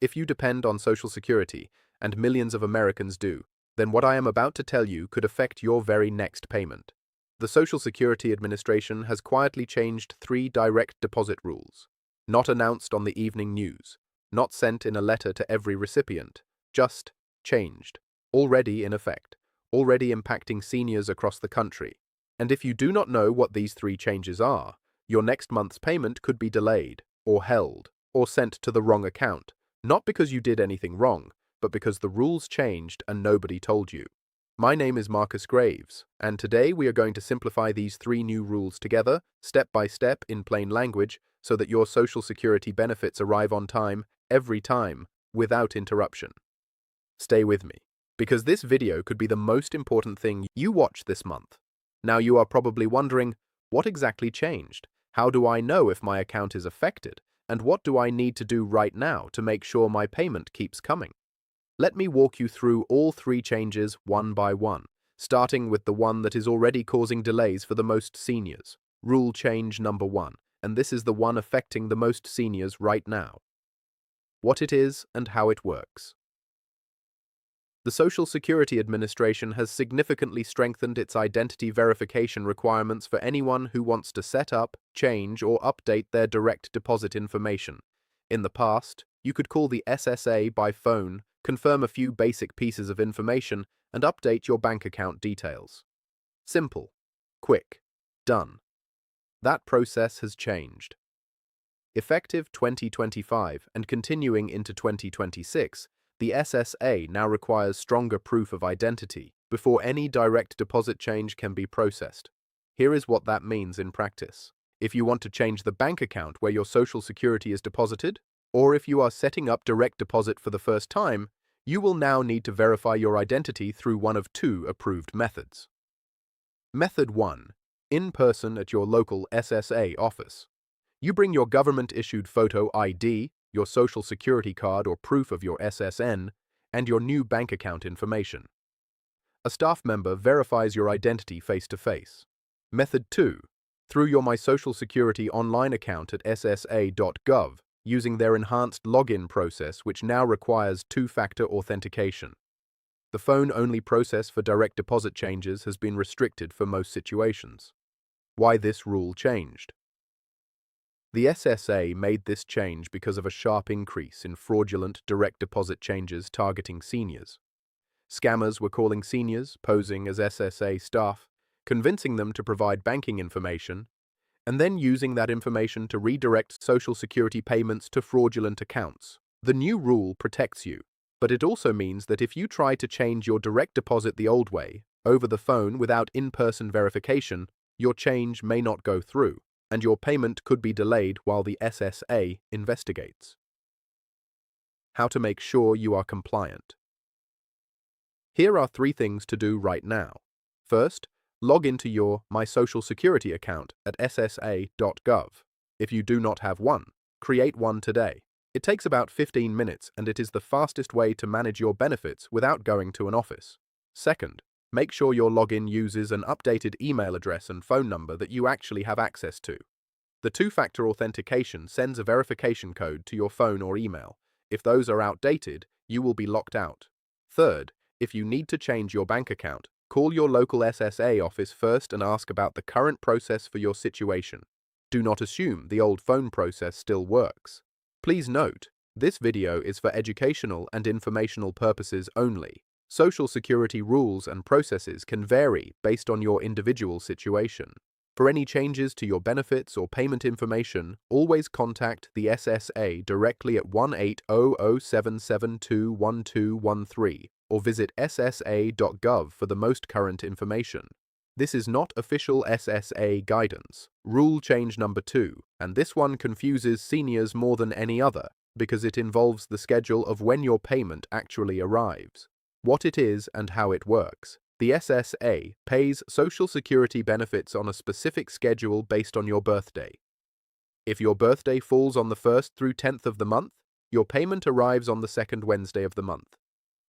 If you depend on Social Security, and millions of Americans do, then what I am about to tell you could affect your very next payment. The Social Security Administration has quietly changed 3 direct deposit rules. Not announced on the evening news, not sent in a letter to every recipient, just changed, already in effect, already impacting seniors across the country. And if you do not know what these 3 changes are, your next month's payment could be delayed, or held, or sent to the wrong account, not because you did anything wrong, but because the rules changed and nobody told you. My name is Marcus Graves, and today we are going to simplify these 3 new rules together, step by step in plain language, so that your Social Security benefits arrive on time, every time, without interruption. Stay with me, because this video could be the most important thing you watch this month. Now you are probably wondering, what exactly changed? How do I know if my account is affected? And what do I need to do right now to make sure my payment keeps coming? Let me walk you through all 3 changes one by one, starting with the one that is already causing delays for the most seniors. Rule change number 1, and this is the one affecting the most seniors right now. What it is and how it works. The Social Security Administration has significantly strengthened its identity verification requirements for anyone who wants to set up, change, or update their direct deposit information. In the past, you could call the SSA by phone, confirm a few basic pieces of information, and update your bank account details. Simple, quick, done. That process has changed. Effective 2025 and continuing into 2026, the SSA now requires stronger proof of identity before any direct deposit change can be processed. Here is what that means in practice. If you want to change the bank account where your Social Security is deposited, or if you are setting up direct deposit for the first time, you will now need to verify your identity through one of 2 approved methods. Method 1. In person at your local SSA office. You bring your government-issued photo ID, your Social Security card or proof of your SSN, and your new bank account information. A staff member verifies your identity face-to-face. Method 2. Through your My Social Security online account at ssa.gov, using their enhanced login process which now requires 2-factor authentication. The phone-only process for direct deposit changes has been restricted for most situations. Why this rule changed? The SSA made this change because of a sharp increase in fraudulent direct deposit changes targeting seniors. Scammers were calling seniors, posing as SSA staff, convincing them to provide banking information, and then using that information to redirect Social Security payments to fraudulent accounts. The new rule protects you, but it also means that if you try to change your direct deposit the old way, over the phone without in-person verification, your change may not go through, and your payment could be delayed while the SSA investigates. How to make sure you are compliant. Here are 3 things to do right now. First, log into your My Social Security account at ssa.gov. If you do not have one, create one today. It takes about 15 minutes and it is the fastest way to manage your benefits without going to an office. Second, make sure your login uses an updated email address and phone number that you actually have access to. The 2-factor authentication sends a verification code to your phone or email. If those are outdated, you will be locked out. Third, if you need to change your bank account, call your local SSA office first and ask about the current process for your situation. Do not assume the old phone process still works. Please note, this video is for educational and informational purposes only. Social Security rules and processes can vary based on your individual situation. For any changes to your benefits or payment information, always contact the SSA directly at 1-800-772-1213 or visit ssa.gov for the most current information. This is not official SSA guidance. Rule change number 2, and this one confuses seniors more than any other because it involves the schedule of when your payment actually arrives. What it is and how it works. The SSA pays Social Security benefits on a specific schedule based on your birthday. If your birthday falls on the 1st through 10th of the month, your payment arrives on the 2nd Wednesday of the month.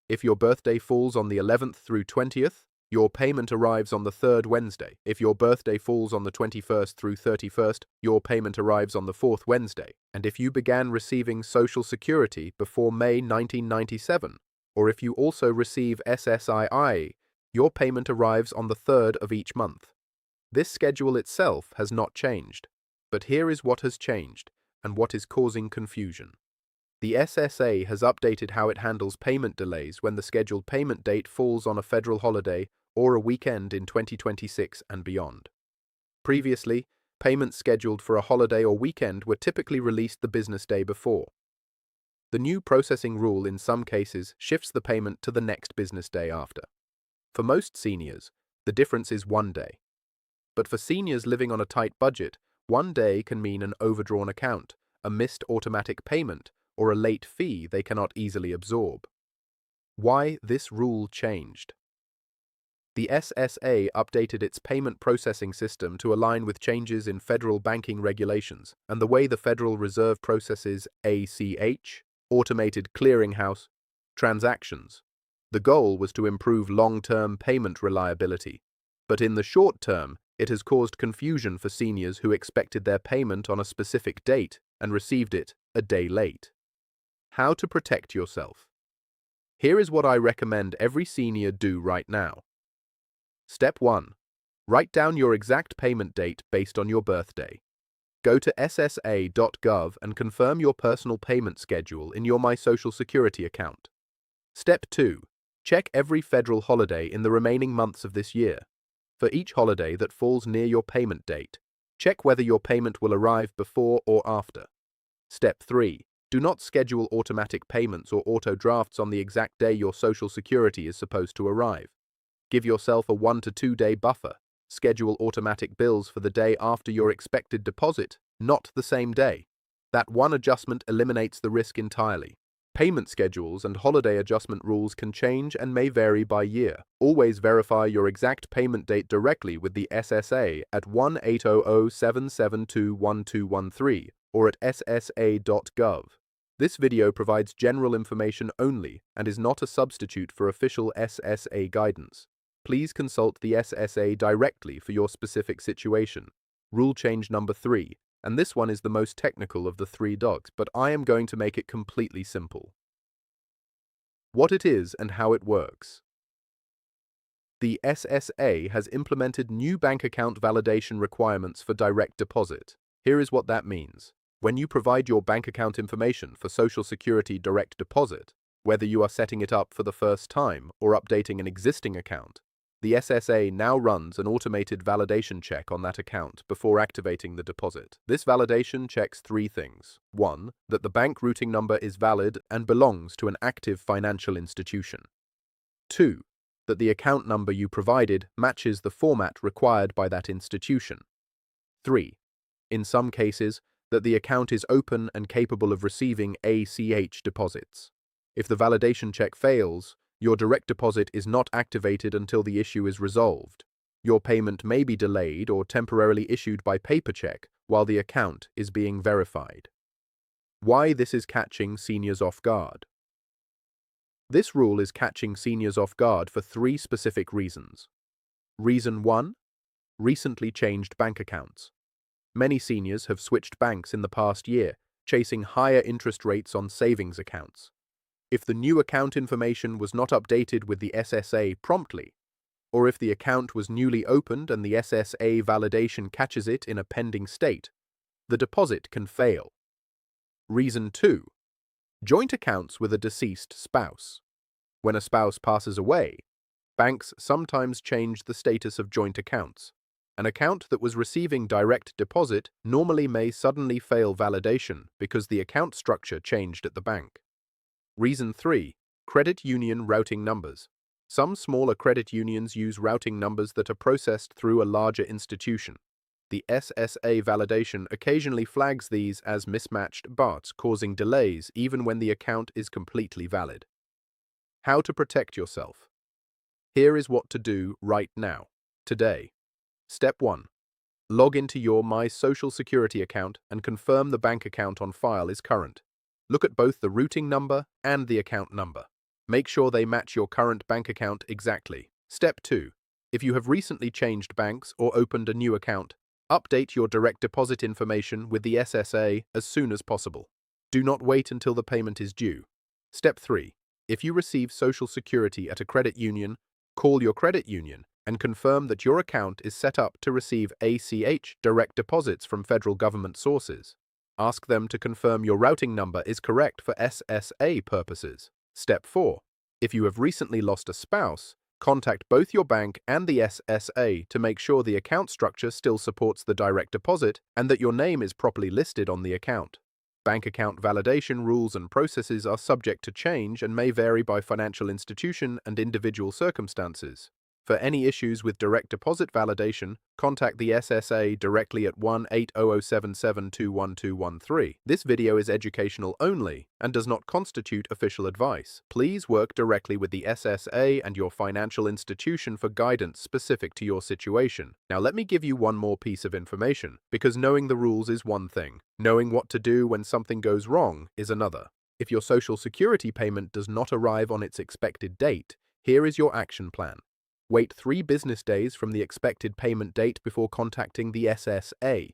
If your birthday falls on the 11th through 20th, your payment arrives on the third Wednesday. If your birthday falls on the 21st through 31st, your payment arrives on the fourth Wednesday. And if you began receiving Social Security before May 1997, or if you also receive SSII, your payment arrives on the third of each month. This schedule itself has not changed, but here is what has changed and what is causing confusion. The SSA has updated how it handles payment delays when the scheduled payment date falls on a federal holiday or a weekend in 2026 and beyond. Previously, payments scheduled for a holiday or weekend were typically released the business day before. The new processing rule in some cases shifts the payment to the next business day after. For most seniors, the difference is 1 day. But for seniors living on a tight budget, 1 day can mean an overdrawn account, a missed automatic payment, or a late fee they cannot easily absorb. Why this rule changed? The SSA updated its payment processing system to align with changes in federal banking regulations and the way the Federal Reserve processes ACH, Automated Clearinghouse, transactions. The goal was to improve long-term payment reliability, but in the short term, it has caused confusion for seniors who expected their payment on a specific date and received it a day late. How to protect yourself. Here is what I recommend every senior do right now. Step 1. Write down your exact payment date based on your birthday. Go to ssa.gov and confirm your personal payment schedule in your My Social Security account. Step 2. Check every federal holiday in the remaining months of this year. For each holiday that falls near your payment date, check whether your payment will arrive before or after. Step 3. Do not schedule automatic payments or auto drafts on the exact day your Social Security is supposed to arrive. Give yourself a 1 to 2 day buffer. Schedule automatic bills for the day after your expected deposit, not the same day. That one adjustment eliminates the risk entirely. Payment schedules and holiday adjustment rules can change and may vary by year. Always verify your exact payment date directly with the SSA at 1-800-772-1213 or at ssa.gov. This video provides general information only and is not a substitute for official SSA guidance. Please consult the SSA directly for your specific situation. Rule change number 3, and this one is the most technical of the 3 dogs, but I am going to make it completely simple. What it is and how it works. The SSA has implemented new bank account validation requirements for direct deposit. Here is what that means. When you provide your bank account information for Social Security direct deposit, whether you are setting it up for the first time or updating an existing account, the SSA now runs an automated validation check on that account before activating the deposit. This validation checks 3 things. 1. That the bank routing number is valid and belongs to an active financial institution. 2. That the account number you provided matches the format required by that institution. 3. In some cases, that the account is open and capable of receiving ACH deposits. If the validation check fails, your direct deposit is not activated until the issue is resolved. Your payment may be delayed or temporarily issued by paper check while the account is being verified. Why this is catching seniors off guard. This rule is catching seniors off guard for 3 specific reasons. Reason 1. Recently changed bank accounts. Many seniors have switched banks in the past year, chasing higher interest rates on savings accounts. If the new account information was not updated with the SSA promptly, or if the account was newly opened and the SSA validation catches it in a pending state, the deposit can fail. Reason 2. Joint accounts with a deceased spouse. When a spouse passes away, banks sometimes change the status of joint accounts. An account that was receiving direct deposit normally may suddenly fail validation because the account structure changed at the bank. Reason 3. Credit union routing numbers. Some smaller credit unions use routing numbers that are processed through a larger institution. The SSA validation occasionally flags these as mismatched BARTs, causing delays even when the account is completely valid. How to protect yourself. Here is what to do right now, today. Step 1. Log into your My Social Security account and confirm the bank account on file is current. Look at both the routing number and the account number. Make sure they match your current bank account exactly. Step 2. If you have recently changed banks or opened a new account, update your direct deposit information with the SSA as soon as possible. Do not wait until the payment is due. Step 3. If you receive Social Security at a credit union, call your credit union and confirm that your account is set up to receive ACH direct deposits from federal government sources. Ask them to confirm your routing number is correct for SSA purposes. Step 4. If you have recently lost a spouse, contact both your bank and the SSA to make sure the account structure still supports the direct deposit and that your name is properly listed on the account. Bank account validation rules and processes are subject to change and may vary by financial institution and individual circumstances. For any issues with direct deposit validation, contact the SSA directly at 1-800-77-21213. This video is educational only and does not constitute official advice. Please work directly with the SSA and your financial institution for guidance specific to your situation. Now let me give you one more piece of information, because knowing the rules is one thing. Knowing what to do when something goes wrong is another. If your Social Security payment does not arrive on its expected date, here is your action plan. Wait 3 business days from the expected payment date before contacting the SSA.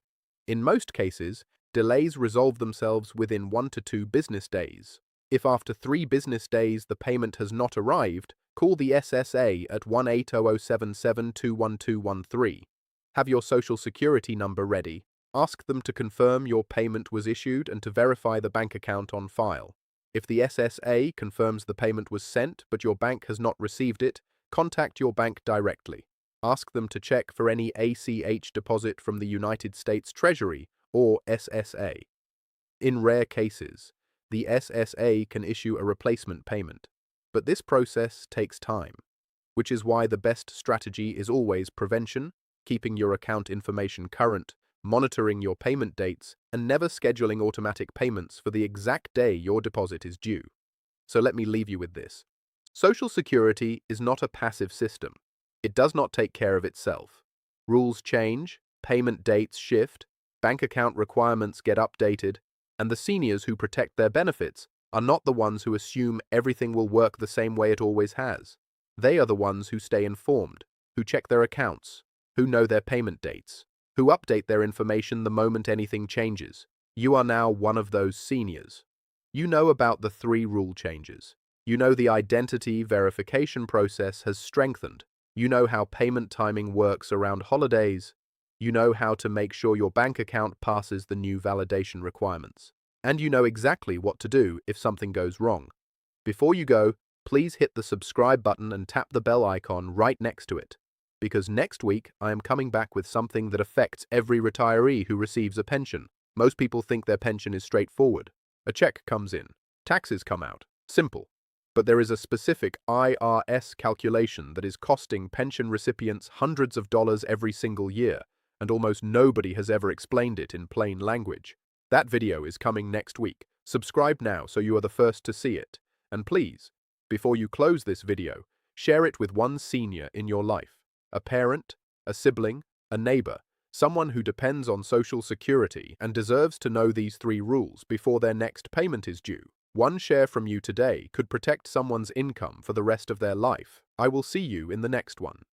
In most cases, delays resolve themselves within 1 to 2 business days. If after 3 business days the payment has not arrived, call the SSA at 1-800-77-21213. Have your Social Security number ready. Ask them to confirm your payment was issued and to verify the bank account on file. If the SSA confirms the payment was sent but your bank has not received it, contact your bank directly. Ask them to check for any ACH deposit from the United States Treasury or SSA. In rare cases, the SSA can issue a replacement payment, but this process takes time, which is why the best strategy is always prevention, keeping your account information current, monitoring your payment dates, and never scheduling automatic payments for the exact day your deposit is due. So let me leave you with this. Social Security is not a passive system. It does not take care of itself. Rules change, payment dates shift, bank account requirements get updated, and the seniors who protect their benefits are not the ones who assume everything will work the same way it always has. They are the ones who stay informed, who check their accounts, who know their payment dates, who update their information the moment anything changes. You are now one of those seniors. You know about the 3 rule changes. You know the identity verification process has strengthened. You know how payment timing works around holidays. You know how to make sure your bank account passes the new validation requirements. And you know exactly what to do if something goes wrong. Before you go, please hit the subscribe button and tap the bell icon right next to it. Because next week I am coming back with something that affects every retiree who receives a pension. Most people think their pension is straightforward. A check comes in, taxes come out. Simple. But there is a specific IRS calculation that is costing pension recipients hundreds of dollars every single year, and almost nobody has ever explained it in plain language. That video is coming next week. Subscribe now so you are the first to see it. And please, before you close this video, share it with one senior in your life. A parent, a sibling, a neighbor, someone who depends on Social Security and deserves to know these 3 rules before their next payment is due. One share from you today could protect someone's income for the rest of their life. I will see you in the next one.